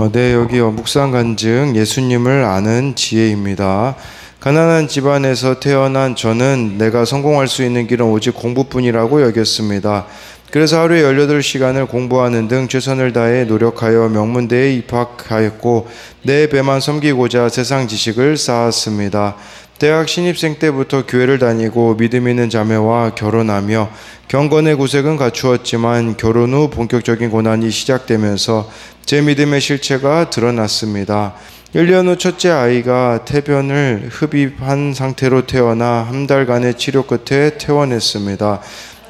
네, 여기 묵상 간증 예수님을 아는 지혜입니다. 가난한 집안에서 태어난 저는 내가 성공할 수 있는 길은 오직 공부뿐이라고 여겼습니다. 그래서 하루에 18시간을 공부하는 등 최선을 다해 노력하여 명문대에 입학하였고 내 배만 섬기고자 세상 지식을 쌓았습니다. 대학 신입생 때부터 교회를 다니고 믿음 있는 자매와 결혼하며 경건의 구색은 갖추었지만 결혼 후 본격적인 고난이 시작되면서 제 믿음의 실체가 드러났습니다. 1년 후 첫째 아이가 태변을 흡입한 상태로 태어나 한 달간의 치료 끝에 퇴원했습니다.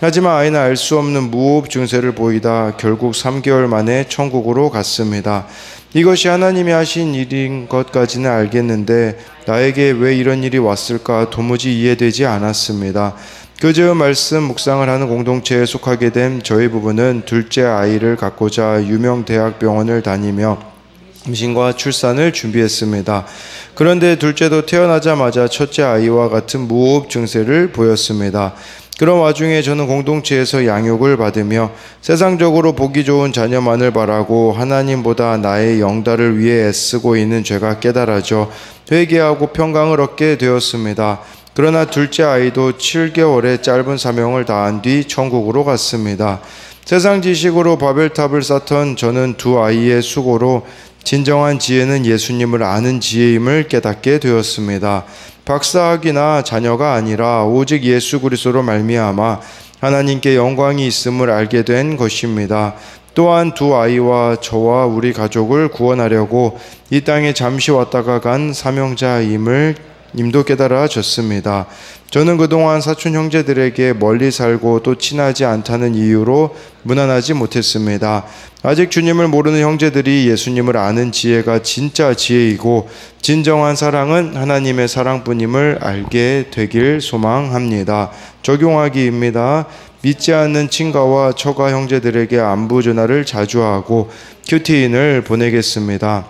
하지만 아이는 알 수 없는 무호흡 증세를 보이다 결국 3개월 만에 천국으로 갔습니다. 이것이 하나님이 하신 일인 것까지는 알겠는데 나에게 왜 이런 일이 왔을까 도무지 이해되지 않았습니다. 그 즈음 말씀 묵상을 하는 공동체에 속하게 된 저희 부부는 둘째 아이를 갖고자 유명 대학병원을 다니며 임신과 출산을 준비했습니다. 그런데 둘째도 태어나자마자 첫째 아이와 같은 무호흡 증세를 보였습니다. 그런 와중에 저는 공동체에서 양육을 받으며 세상적으로 보기 좋은 자녀만을 바라고 하나님보다 나의 영달을 위해 애쓰고 있는 죄가 깨달아져 회개하고 평강을 얻게 되었습니다. 그러나 둘째 아이도 7개월의 짧은 사명을 다한 뒤 천국으로 갔습니다. 세상 지식으로 바벨탑을 쌓던 저는 두 아이의 수고로 진정한 지혜는 예수님을 아는 지혜임을 깨닫게 되었습니다. 박사학위나 자녀가 아니라 오직 예수 그리스도로 말미암아 하나님께 영광이 있음을 알게 된 것입니다. 또한 두 아이와 저와 우리 가족을 구원하려고 이 땅에 잠시 왔다가 간 사명자임을 님도 깨달아졌습니다. 저는 그동안 사촌 형제들에게 멀리 살고 또 친하지 않다는 이유로 무난하지 못했습니다. 아직 주님을 모르는 형제들이 예수님을 아는 지혜가 진짜 지혜이고 진정한 사랑은 하나님의 사랑뿐임을 알게 되길 소망합니다. 적용하기입니다. 믿지 않는 친가와 처가 형제들에게 안부 전화를 자주 하고 큐티인을 보내겠습니다.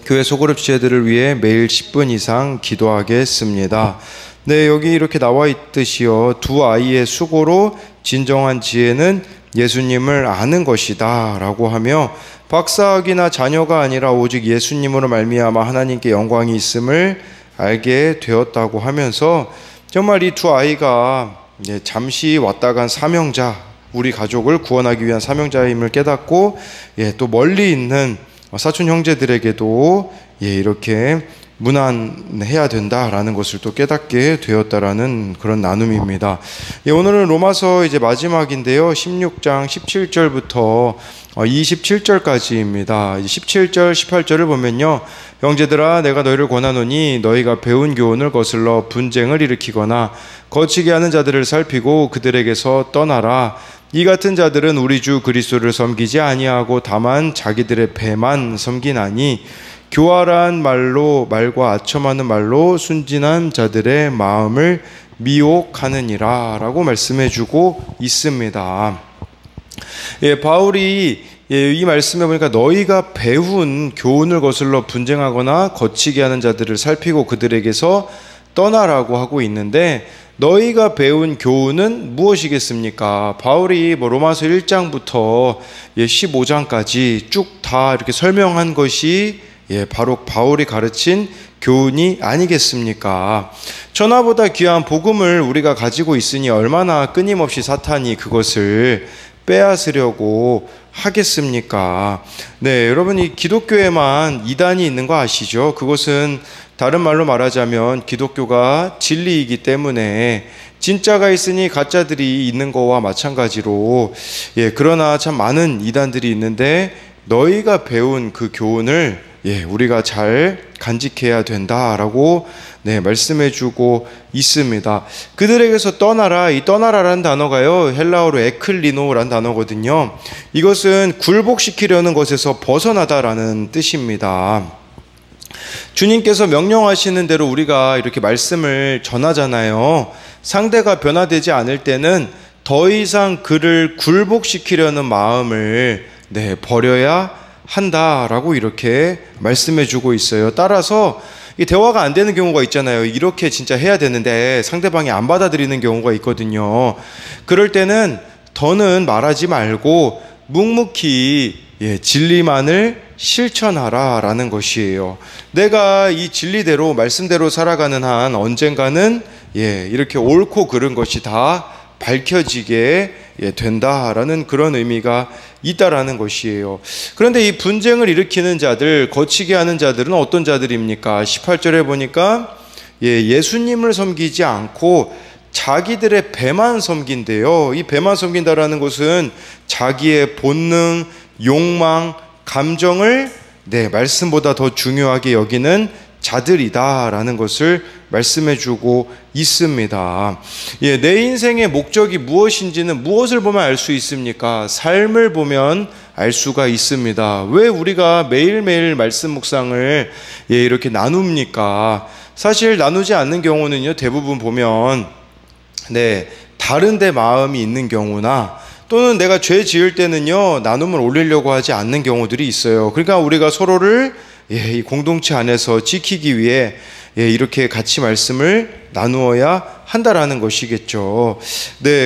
교회 소그룹 지혜들을 위해 매일 10분 이상 기도하겠습니다. 네, 여기 이렇게 나와 있듯이요. 두 아이의 수고로 진정한 지혜는 예수님을 아는 것이다 라고 하며 박사학위나 자녀가 아니라 오직 예수님으로 말미암아 하나님께 영광이 있음을 알게 되었다고 하면서 정말 이 두 아이가 잠시 왔다 간 사명자, 우리 가족을 구원하기 위한 사명자임을 깨닫고 또 멀리 있는 사촌 형제들에게도 이렇게 무난해야 된다라는 것을 또 깨닫게 되었다라는 그런 나눔입니다. 오늘은 로마서 이제 마지막인데요. 16장 17절부터 27절까지입니다. 17절, 18절을 보면요. 형제들아, 내가 너희를 권하노니 너희가 배운 교훈을 거슬러 분쟁을 일으키거나 거치게 하는 자들을 살피고 그들에게서 떠나라. 이 같은 자들은 우리 주 그리스도를 섬기지 아니하고 다만 자기들의 배만 섬기나니 교활한 말과 아첨하는 말로 순진한 자들의 마음을 미혹하느니라 라고 말씀해주고 있습니다. 바울이 이 말씀에 보니까 너희가 배운 교훈을 거슬러 분쟁하거나 거치게 하는 자들을 살피고 그들에게서 떠나라고 하고 있는데 너희가 배운 교훈은 무엇이겠습니까? 바울이 로마서 1장부터 15장까지 쭉 다 이렇게 설명한 것이 바로 바울이 가르친 교훈이 아니겠습니까? 천하보다 귀한 복음을 우리가 가지고 있으니 얼마나 끊임없이 사탄이 그것을 빼앗으려고 하겠습니까? 네, 여러분, 이 기독교에만 이단이 있는 거 아시죠? 그것은 다른 말로 말하자면 기독교가 진리이기 때문에 진짜가 있으니 가짜들이 있는 거와 마찬가지로 그러나 참 많은 이단들이 있는데 너희가 배운 그 교훈을 우리가 잘 간직해야 된다라고 말씀해주고 있습니다. 그들에게서 떠나라. 이 떠나라라는 단어가요, 헬라어로 에클리노라는 단어거든요. 이것은 굴복시키려는 것에서 벗어나다라는 뜻입니다. 주님께서 명령하시는 대로 우리가 이렇게 말씀을 전하잖아요. 상대가 변화되지 않을 때는 더 이상 그를 굴복시키려는 마음을 버려야 한다라고 이렇게 말씀해주고 있어요. 따라서 이 대화가 안 되는 경우가 있잖아요. 이렇게 진짜 해야 되는데 상대방이 안 받아들이는 경우가 있거든요. 그럴 때는 더는 말하지 말고 묵묵히 진리만을 실천하라 라는 것이에요. 내가 이 진리대로 말씀대로 살아가는 한 언젠가는 이렇게 옳고 그른 것이 다 밝혀지게 된다라는 그런 의미가 있다라는 것이에요. 그런데 이 분쟁을 일으키는 자들, 거치게 하는 자들은 어떤 자들입니까? 18절에 보니까 예수님을 섬기지 않고 자기들의 배만 섬긴대요. 이 배만 섬긴다라는 것은 자기의 본능, 욕망, 감정을 말씀보다 더 중요하게 여기는 자들이다라는 것을 말씀해주고 있습니다. 내 인생의 목적이 무엇인지는 무엇을 보면 알 수 있습니까? 삶을 보면 알 수가 있습니다. 왜 우리가 매일매일 말씀 묵상을 이렇게 나눕니까? 사실 나누지 않는 경우는요, 대부분 보면 다른 데 마음이 있는 경우나 또는 내가 죄 지을 때는요, 나눔을 올리려고 하지 않는 경우들이 있어요. 그러니까 우리가 서로를 이 공동체 안에서 지키기 위해 이렇게 같이 말씀을 나누어야 한다라는 것이겠죠.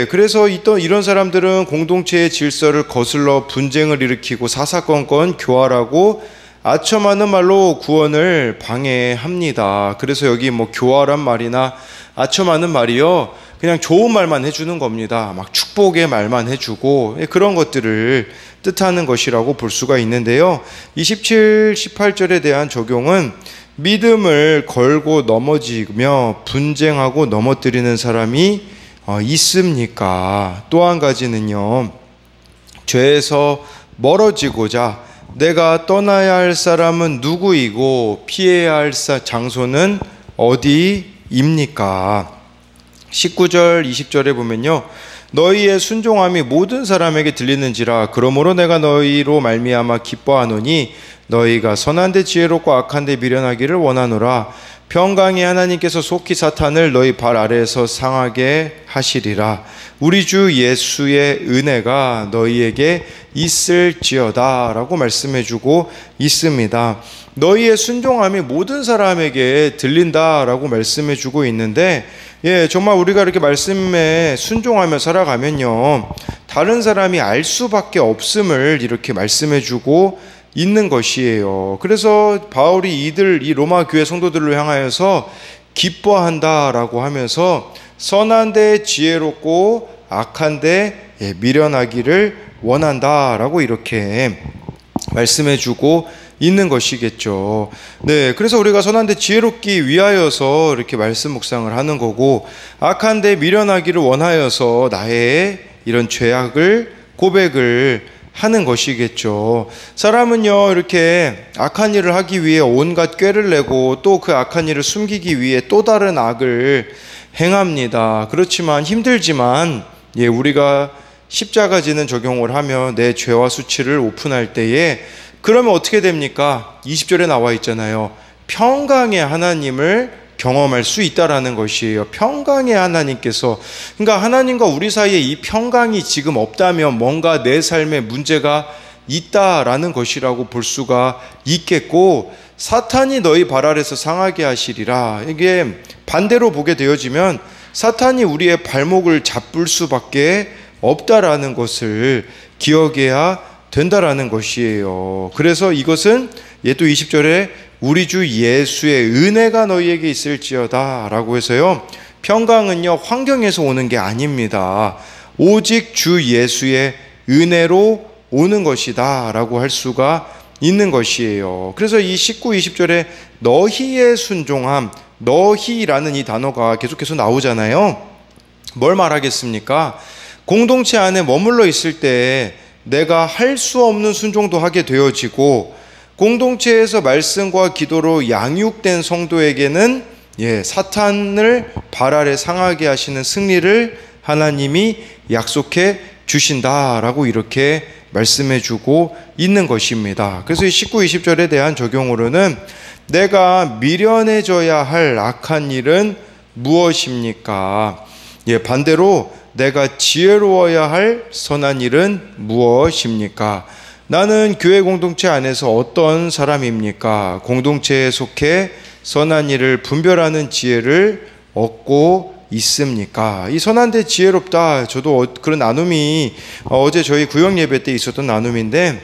그래서 이런 사람들은 공동체의 질서를 거슬러 분쟁을 일으키고 사사건건 교활하고 아첨하는 말로 구원을 방해합니다. 그래서 여기 교활한 말이나 아첨하는 말이요, 그냥 좋은 말만 해주는 겁니다. 막 축복의 말만 해주고 그런 것들을 뜻하는 것이라고 볼 수가 있는데요. 27, 18절에 대한 적용은 믿음을 걸고 넘어지며 분쟁하고 넘어뜨리는 사람이 있습니까? 또 한 가지는요, 죄에서 멀어지고자 내가 떠나야 할 사람은 누구이고 피해야 할 장소는 어디입니까? 19절, 20절에 보면요, 너희의 순종함이 모든 사람에게 들리는지라 그러므로 내가 너희로 말미암아 기뻐하노니 너희가 선한데 지혜롭고 악한데 미련하기를 원하노라. 평강의 하나님께서 속히 사탄을 너희 발 아래에서 상하게 하시리라. 우리 주 예수의 은혜가 너희에게 있을지어다 라고 말씀해주고 있습니다. 너희의 순종함이 모든 사람에게 들린다라고 말씀해주고 있는데, 정말 우리가 이렇게 말씀에 순종하며 살아가면요, 다른 사람이 알 수밖에 없음을 이렇게 말씀해주고 있는 것이에요. 그래서 바울이 이 로마 교회 성도들을 향하여서 기뻐한다라고 하면서 선한데 지혜롭고 악한데 미련하기를 원한다라고 이렇게 말씀해주고 있는 것이겠죠. 그래서 우리가 선한데 지혜롭기 위하여서 이렇게 말씀 묵상을 하는 거고, 악한데 미련하기를 원하여서 나의 이런 죄악을 고백을 하는 것이겠죠. 사람은요, 이렇게 악한 일을 하기 위해 온갖 꾀를 내고 또 그 악한 일을 숨기기 위해 또 다른 악을 행합니다. 그렇지만 힘들지만 우리가 십자가 지는 적용을 하며 내 죄와 수치를 오픈할 때에 그러면 어떻게 됩니까? 20절에 나와 있잖아요. 평강의 하나님을 경험할 수 있다라는 것이에요. 평강의 하나님께서, 그러니까 하나님과 우리 사이에 이 평강이 지금 없다면 뭔가 내 삶에 문제가 있다라는 것이라고 볼 수가 있겠고, 사탄이 너희 발 아래서 상하게 하시리라. 이게 반대로 보게 되어지면 사탄이 우리의 발목을 잡을 수밖에 없다라는 것을 기억해야 된다라는 것이에요. 그래서 이것은 또 20절에 우리 주 예수의 은혜가 너희에게 있을지어다 라고 해서요, 평강은요 환경에서 오는 게 아닙니다. 오직 주 예수의 은혜로 오는 것이다 라고 할 수가 있는 것이에요. 그래서 이 19, 20절에 너희의 순종함, 너희라는 이 단어가 계속해서 나오잖아요. 뭘 말하겠습니까? 공동체 안에 머물러 있을 때 내가 할 수 없는 순종도 하게 되어지고, 공동체에서 말씀과 기도로 양육된 성도에게는 사탄을 발 아래 상하게 하시는 승리를 하나님이 약속해 주신다라고 이렇게 말씀해 주고 있는 것입니다. 그래서 이 19, 20절에 대한 적용으로는 내가 미련해져야 할 악한 일은 무엇입니까? 반대로 내가 지혜로워야 할 선한 일은 무엇입니까? 나는 교회 공동체 안에서 어떤 사람입니까? 공동체에 속해 선한 일을 분별하는 지혜를 얻고 있습니까? 이 선한데 지혜롭다, 저도 그런 나눔이 어제 저희 구역 예배 때 있었던 나눔인데,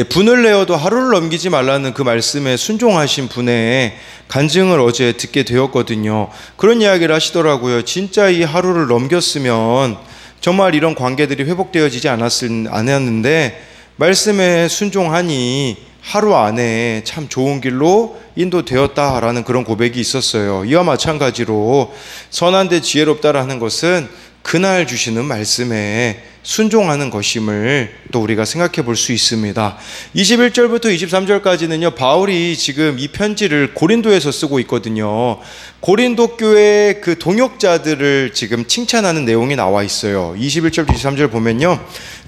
분을 내어도 하루를 넘기지 말라는 그 말씀에 순종하신 분의 간증을 어제 듣게 되었거든요. 그런 이야기를 하시더라고요. 진짜 이 하루를 넘겼으면 정말 이런 관계들이 회복되어지지 않았는데 말씀에 순종하니 하루 안에 참 좋은 길로 인도되었다라는 그런 고백이 있었어요. 이와 마찬가지로 선한데 지혜롭다라는 것은 그날 주시는 말씀에 순종하는 것임을 또 우리가 생각해 볼 수 있습니다. 21절부터 23절까지는요, 바울이 지금 이 편지를 고린도에서 쓰고 있거든요. 고린도 교회 그 동역자들을 지금 칭찬하는 내용이 나와 있어요. 21절부터 23절 보면요,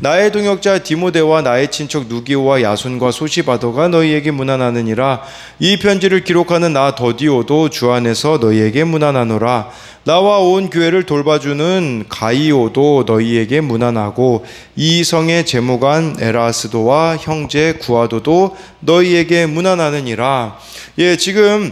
나의 동역자 디모데와 나의 친척 누기오와 야손과 소시바더가 너희에게 문안하느니라. 이 편지를 기록하는 나 더디오도 주 안에서 너희에게 문안하노라. 나와 온 교회를 돌봐주는 가이오도 너희에게 문안하고 이 성의 재무관 에라스도와 형제 구아도도 너희에게 문안하느니라. 지금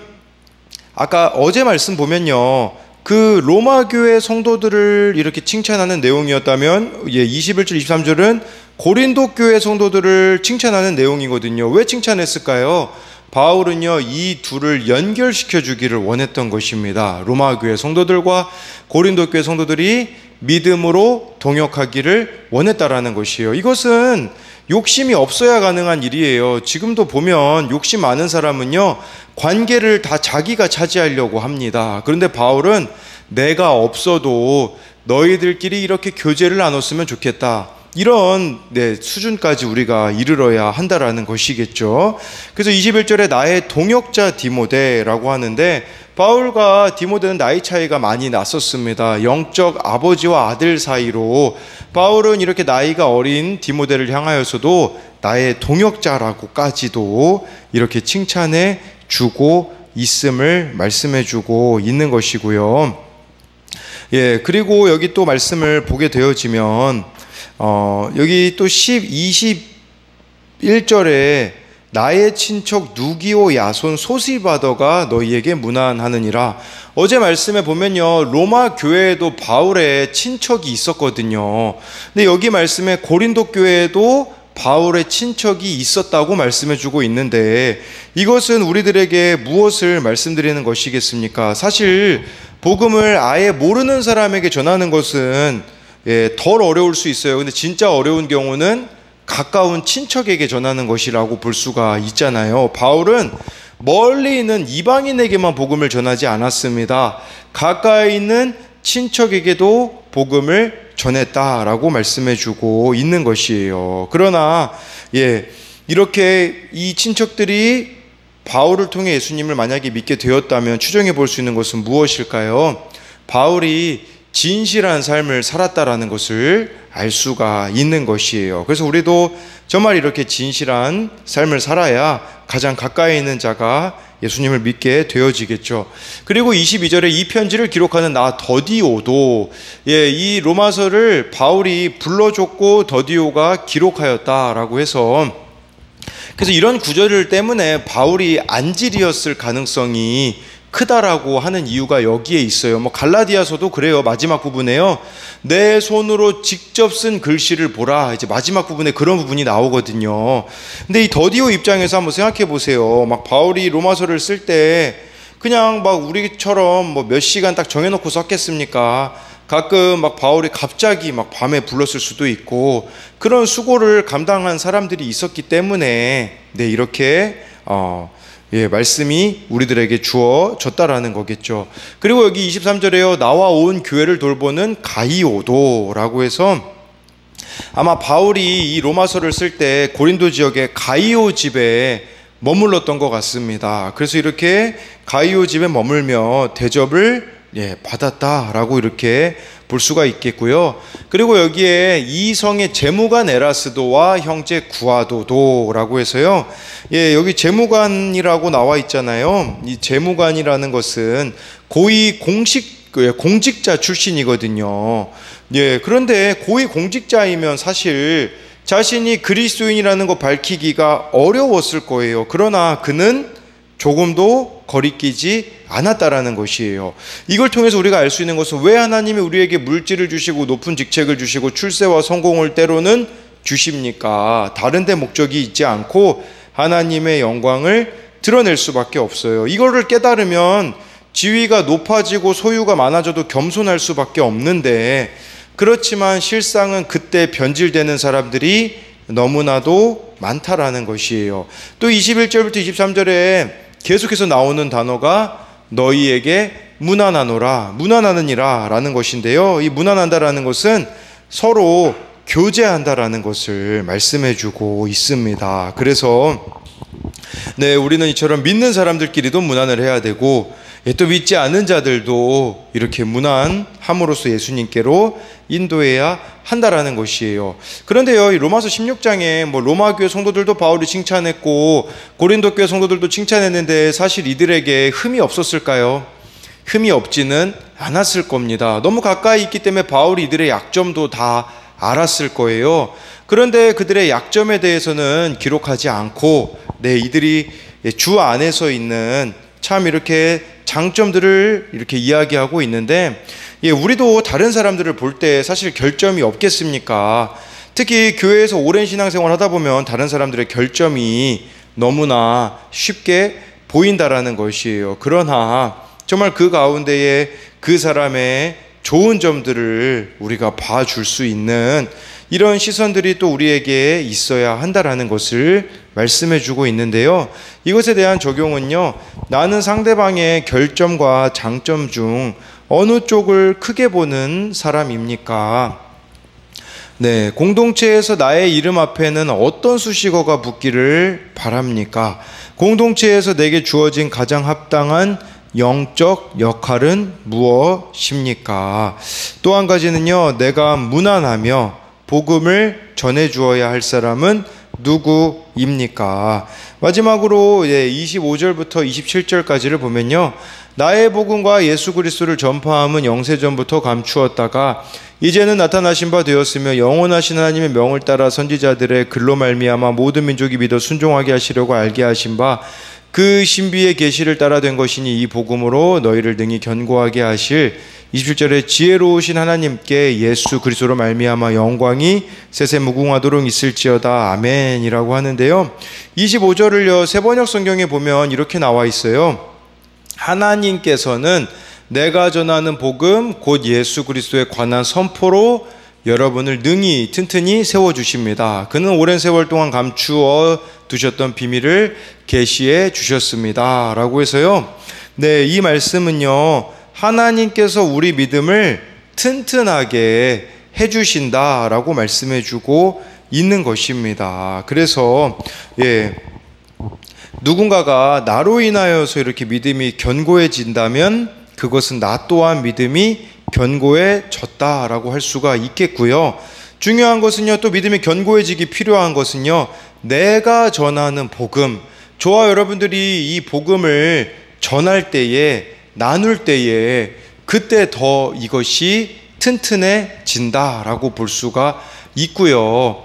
아까 어제 말씀 보면요, 그 로마 교회 성도들을 이렇게 칭찬하는 내용이었다면 21절 23절은 고린도 교회 성도들을 칭찬하는 내용이거든요. 왜 칭찬했을까요? 바울은요, 이 둘을 연결시켜 주기를 원했던 것입니다. 로마 교회 성도들과 고린도 교회 성도들이 믿음으로 동역하기를 원했다라는 것이에요. 이것은 욕심이 없어야 가능한 일이에요. 지금도 보면 욕심 많은 사람은요, 관계를 다 자기가 차지하려고 합니다. 그런데 바울은 내가 없어도 너희들끼리 이렇게 교제를 나눴으면 좋겠다, 이런 수준까지 우리가 이르러야 한다라는 것이겠죠. 그래서 21절에 나의 동역자 디모데라고 하는데, 바울과 디모데는 나이 차이가 많이 났었습니다. 영적 아버지와 아들 사이로 바울은 이렇게 나이가 어린 디모데를 향하여서도 나의 동역자라고까지도 이렇게 칭찬해 주고 있음을 말씀해 주고 있는 것이고요. 그리고 여기 또 말씀을 보게 되어지면 여기 또 21절에 나의 친척 누기오 야손 소시바더가 너희에게 문안하느니라. 어제 말씀에 보면요, 로마 교회에도 바울의 친척이 있었거든요. 근데 여기 말씀에 고린도 교회에도 바울의 친척이 있었다고 말씀해 주고 있는데, 이것은 우리들에게 무엇을 말씀드리는 것이겠습니까? 사실 복음을 아예 모르는 사람에게 전하는 것은 덜 어려울 수 있어요. 근데 진짜 어려운 경우는 가까운 친척에게 전하는 것이라고 볼 수가 있잖아요. 바울은 멀리 있는 이방인에게만 복음을 전하지 않았습니다. 가까이 있는 친척에게도 복음을 전했다라고 말씀해 주고 있는 것이에요. 그러나 이렇게 이 친척들이 바울을 통해 예수님을 만약에 믿게 되었다면 추정해 볼 수 있는 것은 무엇일까요? 바울이 진실한 삶을 살았다라는 것을 알 수가 있는 것이에요. 그래서 우리도 정말 이렇게 진실한 삶을 살아야 가장 가까이 있는 자가 예수님을 믿게 되어지겠죠. 그리고 22절에 이 편지를 기록하는 나 더디오도, 이 로마서를 바울이 불러줬고 더디오가 기록하였다라고 해서, 그래서 이런 구절 때문에 바울이 안질이었을 가능성이 크다라고 하는 이유가 여기에 있어요. 갈라디아서도 그래요. 마지막 부분에요, 내 손으로 직접 쓴 글씨를 보라, 이제 마지막 부분에 그런 부분이 나오거든요. 근데 이 더디오 입장에서 한번 생각해 보세요. 바울이 로마서를 쓸 때 그냥 우리처럼 몇 시간 딱 정해놓고 썼겠습니까? 가끔 바울이 갑자기 밤에 불렀을 수도 있고, 그런 수고를 감당한 사람들이 있었기 때문에 이렇게 말씀이 우리들에게 주어졌다라는 거겠죠. 그리고 여기 23절에요, 나와 온 교회를 돌보는 가이오도라고 해서 아마 바울이 이 로마서를 쓸 때 고린도 지역의 가이오 집에 머물렀던 것 같습니다. 그래서 이렇게 가이오 집에 머물며 대접을 받았다라고 이렇게 볼 수가 있겠고요. 그리고 여기에 이 성의 재무관 에라스도와 형제 구아도도라고 해서요, 여기 재무관이라고 나와 있잖아요. 이 재무관이라는 것은 고위 공직자 출신이거든요. 그런데 고위 공직자이면 사실 자신이 그리스도인이라는 거 밝히기가 어려웠을 거예요. 그러나 그는 조금도 거리끼지 않았다라는 것이에요. 이걸 통해서 우리가 알 수 있는 것은 왜 하나님이 우리에게 물질을 주시고 높은 직책을 주시고 출세와 성공을 때로는 주십니까? 다른 데 목적이 있지 않고 하나님의 영광을 드러낼 수밖에 없어요. 이거를 깨달으면 지위가 높아지고 소유가 많아져도 겸손할 수밖에 없는데, 그렇지만 실상은 그때 변질되는 사람들이 너무나도 많다라는 것이에요. 또 21절부터 23절에 계속해서 나오는 단어가 너희에게 문안하노라, 문안하느니라 라는 것인데요. 이 문안한다라는 것은 서로 교제한다라는 것을 말씀해 주고 있습니다. 그래서 우리는 이처럼 믿는 사람들끼리도 문안을 해야 되고, 또 믿지 않는 자들도 이렇게 문안함으로써 예수님께로 인도해야 한다라는 것이에요. 그런데요, 이 로마서 16장에 로마 교회 성도들도 바울이 칭찬했고 고린도 교회 성도들도 칭찬했는데 사실 이들에게 흠이 없었을까요? 흠이 없지는 않았을 겁니다. 너무 가까이 있기 때문에 바울이 이들의 약점도 다 알았을 거예요. 그런데 그들의 약점에 대해서는 기록하지 않고 이들이 주 안에서 있는 참 이렇게 장점들을 이렇게 이야기하고 있는데, 우리도 다른 사람들을 볼 때 사실 결점이 없겠습니까? 특히 교회에서 오랜 신앙생활 하다 보면 다른 사람들의 결점이 너무나 쉽게 보인다라는 것이에요. 그러나 정말 그 가운데에 그 사람의 좋은 점들을 우리가 봐줄 수 있는 이런 시선들이 또 우리에게 있어야 한다라는 것을 말씀해 주고 있는데요. 이것에 대한 적용은요, 나는 상대방의 결점과 장점 중 어느 쪽을 크게 보는 사람입니까? 공동체에서 나의 이름 앞에는 어떤 수식어가 붙기를 바랍니까? 공동체에서 내게 주어진 가장 합당한 영적 역할은 무엇입니까? 또 한 가지는요, 내가 무난하며 복음을 전해주어야 할 사람은 누구입니까? 마지막으로 25절부터 27절까지를 보면요, 나의 복음과 예수 그리스도를 전파함은 영세전부터 감추었다가 이제는 나타나신 바 되었으며 영원하신 하나님의 명을 따라 선지자들의 글로 말미암아 모든 민족이 믿어 순종하게 하시려고 알게 하신 바 그 신비의 계시를 따라 된 것이니 이 복음으로 너희를 능히 견고하게 하실 27절에 지혜로우신 하나님께 예수 그리스도로 말미암아 영광이 세세 무궁하도록 있을지어다 아멘이라고 하는데요. 25절을요, 세번역 성경에 보면 이렇게 나와 있어요. 하나님께서는 내가 전하는 복음 곧 예수 그리스도에 관한 선포로 여러분을 능히 튼튼히 세워주십니다. 그는 오랜 세월 동안 감추어 두셨던 비밀을 계시해 주셨습니다 라고 해서요, 이 말씀은요, 하나님께서 우리 믿음을 튼튼하게 해주신다라고 말씀해주고 있는 것입니다. 그래서 누군가가 나로 인하여서 이렇게 믿음이 견고해진다면 그것은 나 또한 믿음이 견고해졌다라고 할 수가 있겠고요. 중요한 것은요, 또 믿음이 견고해지기 필요한 것은요, 내가 전하는 복음, 저와 여러분들이 이 복음을 전할 때에, 나눌 때에 그때 더 이것이 튼튼해진다라고 볼 수가 있고요.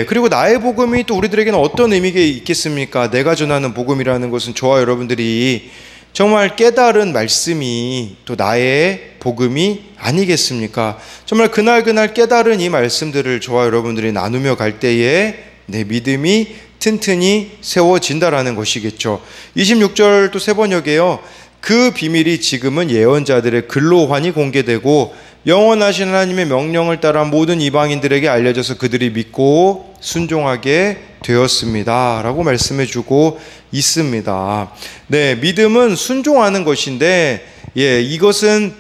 그리고 나의 복음이 또 우리들에게는 어떤 의미가 있겠습니까? 내가 전하는 복음이라는 것은 저와 여러분들이 정말 깨달은 말씀이 또 나의 복음이 아니겠습니까? 정말 그날 깨달은 이 말씀들을 저와 여러분들이 나누며 갈 때에 내 믿음이 튼튼히 세워진다라는 것이겠죠. 26절 또 세번역에요, 그 비밀이 지금은 예언자들의 글로 환히 공개되고 영원하신 하나님의 명령을 따라 모든 이방인들에게 알려져서 그들이 믿고 순종하게 되었습니다 라고 말씀해주고 있습니다. 믿음은 순종하는 것인데, 이것은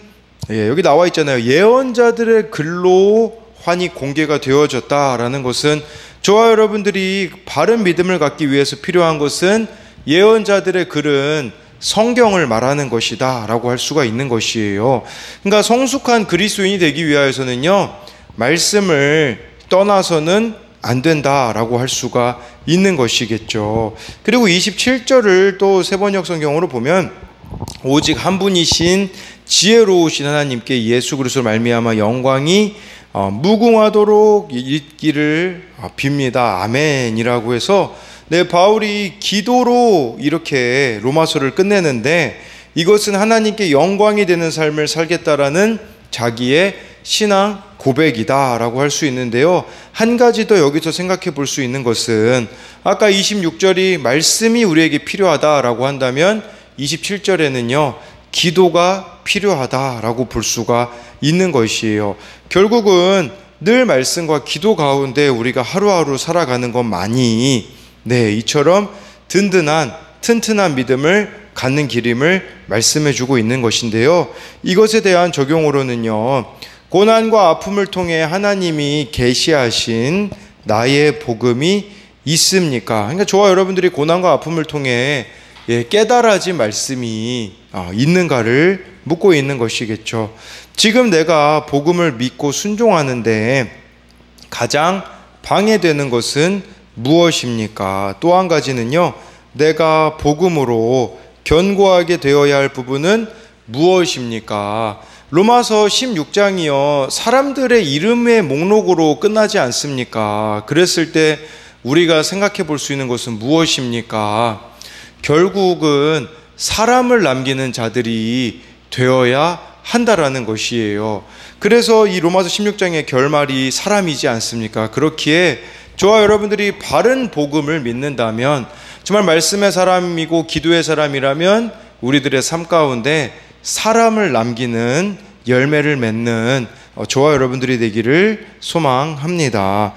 여기 나와 있잖아요. 예언자들의 글로 환히 공개가 되어졌다라는 것은 저와 여러분들이 바른 믿음을 갖기 위해서 필요한 것은 예언자들의 글은 성경을 말하는 것이다 라고 할 수가 있는 것이에요. 그러니까 성숙한 그리스도인이 되기 위하여서는요, 말씀을 떠나서는 안 된다라고 할 수가 있는 것이겠죠. 그리고 27절을 또 세번역 성경으로 보면 오직 한 분이신 지혜로우신 하나님께 예수 그리스도로 말미암아 영광이 무궁하도록 있기를 빕니다. 아멘이라고 해서 바울이 기도로 이렇게 로마서를 끝내는데, 이것은 하나님께 영광이 되는 삶을 살겠다라는 자기의 신앙 고백이다라고 할 수 있는데요. 한 가지 더 여기서 생각해 볼 수 있는 것은 아까 26절이 말씀이 우리에게 필요하다라고 한다면 27절에는요. 기도가 필요하다라고 볼 수가 있는 것이에요. 결국은 늘 말씀과 기도 가운데 우리가 하루하루 살아가는 것만이 이처럼 든든한 튼튼한 믿음을 갖는 길임을 말씀해 주고 있는 것인데요. 이것에 대한 적용으로는요. 고난과 아픔을 통해 하나님이 계시하신 나의 복음이 있습니까? 그러니까 저와 여러분들이 고난과 아픔을 통해 깨달아진 말씀이 있는가를 묻고 있는 것이겠죠. 지금 내가 복음을 믿고 순종하는데 가장 방해되는 것은 무엇입니까? 또 한 가지는요. 내가 복음으로 견고하게 되어야 할 부분은 무엇입니까? 로마서 16장이요. 사람들의 이름의 목록으로 끝나지 않습니까? 그랬을 때 우리가 생각해 볼 수 있는 것은 무엇입니까? 결국은 사람을 남기는 자들이 되어야 한다라는 것이에요. 그래서 이 로마서 16장의 결말이 사람이지 않습니까? 그렇기에 저와 여러분들이 바른 복음을 믿는다면 정말 말씀의 사람이고 기도의 사람이라면 우리들의 삶 가운데 사람을 남기는 열매를 맺는 저와 여러분들이 되기를 소망합니다.